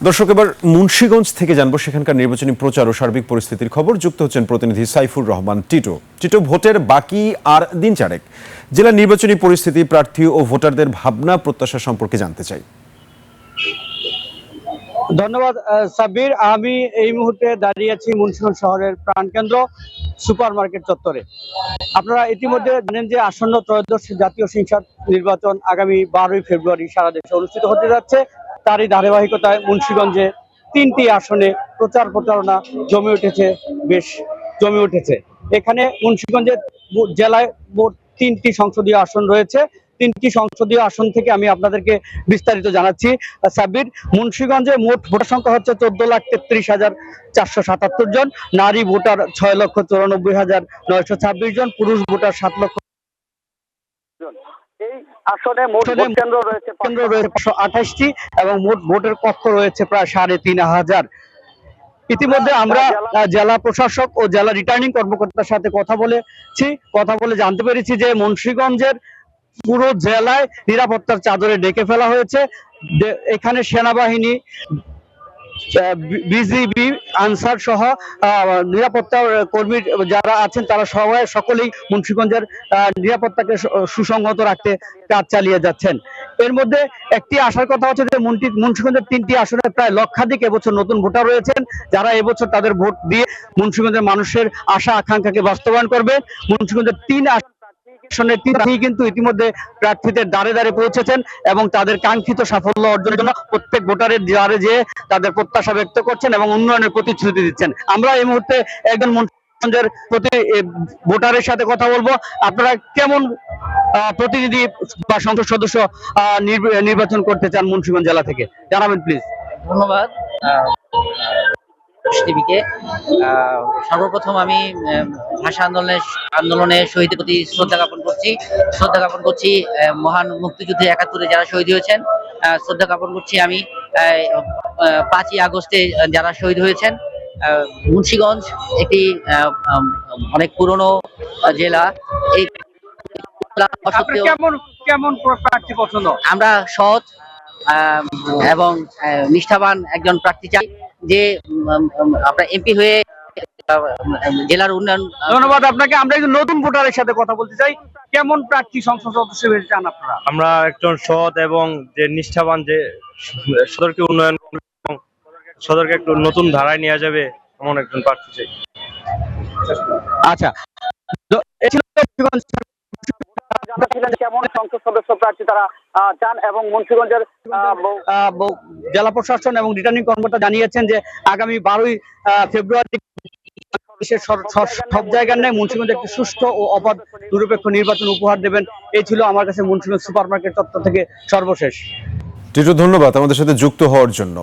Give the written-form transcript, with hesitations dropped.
দর্শক, এবার মুন্সিগঞ্জ থেকে জানবো সেখানকার নির্বাচনী প্রচার ও সার্বিক পরিস্থিতির খবর। যুক্ত হচ্ছেন প্রতিনিধি সাইফুর রহমান টিটো। টিটো, ভোটের বাকি আর দিন চারেক, জেলার নির্বাচনী পরিস্থিতি, প্রার্থী ও ভোটারদের ভাবনা প্রত্যাশা সম্পর্কে জানতে চাই। ধন্যবাদ সাব্বির। আমি এই মুহূর্তে দাঁড়িয়ে আছি মুন্সিগঞ্জ শহরের প্রাণকেন্দ্র সুপার মার্কেট চত্বরে। আপনারা ইতিমধ্যে জানেন যে আসন্ন ত্রয়োদশ জাতীয় সংসদ নির্বাচন আগামী 12ই ফেব্রুয়ারি সারা দেশে অনুষ্ঠিত হতে যাচ্ছে। তারই ধারাবাহিকতায় মুন্সিগঞ্জে 3টি আসনে প্রচারণা বেশ জমে উঠেছে। এখানে মুন্সিগঞ্জের জেলায় মোট 3টি সংসদীয় আসন রয়েছে। 3টি সংসদীয় আসন থেকে আমি আপনাদেরকে বিস্তারিত জানাচ্ছি। সাব্বির, মুন্সিগঞ্জে মোট ভোটার সংখ্যা হচ্ছে 14,33,477 জন। নারী ভোটার 6,94,926 জন। পুরুষ ভোটার 7,00,000 জন। এই আসনে মোট ভোট কেন্দ্র রয়েছে 528টি এবং মোট ভোটের কক্ষ রয়েছে প্রায় 3,500। ইতিমধ্যে আমরা জেলা প্রশাসক ও জেলা রিটার্নিং কর্মকর্তার সাথে কথা বলে জানতে পেরেছি যে মুন্সিগঞ্জের পুরো জেলায় নিরাপত্তার চাদরে ঢেকে ফেলা হয়েছে। এখানে সেনাবাহিনী, বিজিবি, আনসার সহ নিরাপত্তা কর্মী যারা আছেন তারা সকলেই মুন্সিগঞ্জের নিরাপত্তাকে সুসংহত রাখতে কাজ চালিয়ে যাচ্ছেন। এর মধ্যে একটি আশার কথা হচ্ছে যে মুন্সিগঞ্জের 3টি আসনে প্রায় লক্ষাধিক এবছর নতুন ভোটার রয়েছেন, যারা এবছর তাদের ভোট দিয়ে মুন্সিগঞ্জের মানুষের আশা আকাঙ্ক্ষাকে বাস্তবায়ন করবে। মুন্সিগঞ্জের 3 আসনের কিন্তু ইতিমধ্যে প্রার্থীদের দ্বারে দ্বারে পৌঁছেছেন এবং তাদের কাঙ্ক্ষিত সাফল্য অর্জনের জন্য প্রত্যেক ভোটারের দ্বারে যেয়ে তাদের প্রত্যাশা ব্যক্ত করছেন এবং উন্নয়নের প্রতিশ্রুতি দিচ্ছেন। আমরা এই মুহূর্তে একজন মুন্সিগঞ্জের ভোটারের সাথে কথা বলবো। আপনারা কেমন প্রতিনিধি বা সংসদ সদস্য নির্বাচন করতে চান মুন্সিগঞ্জ জেলা থেকে, জানাবেন প্লিজ। ধন্যবাদ টিভিকে। সর্বপ্রথম আমি ভাষা আন্দোলনের শহীদের প্রতি শ্রদ্ধা জ্ঞাপন করছি। মহান মুক্তিযুদ্ধে 71-এ যারা শহীদ হয়েছেন, শ্রদ্ধা জ্ঞাপন করছি আমি 5ই আগস্টে যারা শহীদ হয়েছেন। মুন্সিগঞ্জ একটি অনেক পুরনো জেলা। এই কেমন প্রার্থী পছন্দ? আমরা সৎ এবং নিষ্ঠাবান একজন প্রার্থী চাই, যে আপনার এমপি হয়ে জেলার উন্নয়ন। ধন্যবাদ আপনাকে। আমরা একজন নতুন ভোটারের সাথে কথা বলতে চাই। কেমন প্রার্থী সংসদ সদস্য হতে চান আপনারা? আমরা একজন সৎ এবং যে নিষ্ঠাবান, যে সদরকে উন্নয়ন এবং সদরকে একটু নতুন ধারায় নিয়ে যাবে এমন একজন প্রার্থী চাই। আচ্ছা, কেমন সংসদ সদস্য প্রার্থী তারা চান এবং মুন্সিগঞ্জের জেলা প্রশাসন এবং রিটার্নিং কর্মকর্তা জানিয়েছেন যে আগামী 12ই ফেব্রুয়ারি সব জায়গার নেই মুন্সিগঞ্জ একটি সুষ্ঠু ও অবাধ নিরপেক্ষ নির্বাচন উপহার দেবেন। এই ছিল আমার কাছে মুন্সিগঞ্জ সুপার মার্কেট তথ্য থেকে সর্বশেষ। টিটো, ধন্যবাদ আমাদের সাথে যুক্ত হওয়ার জন্য।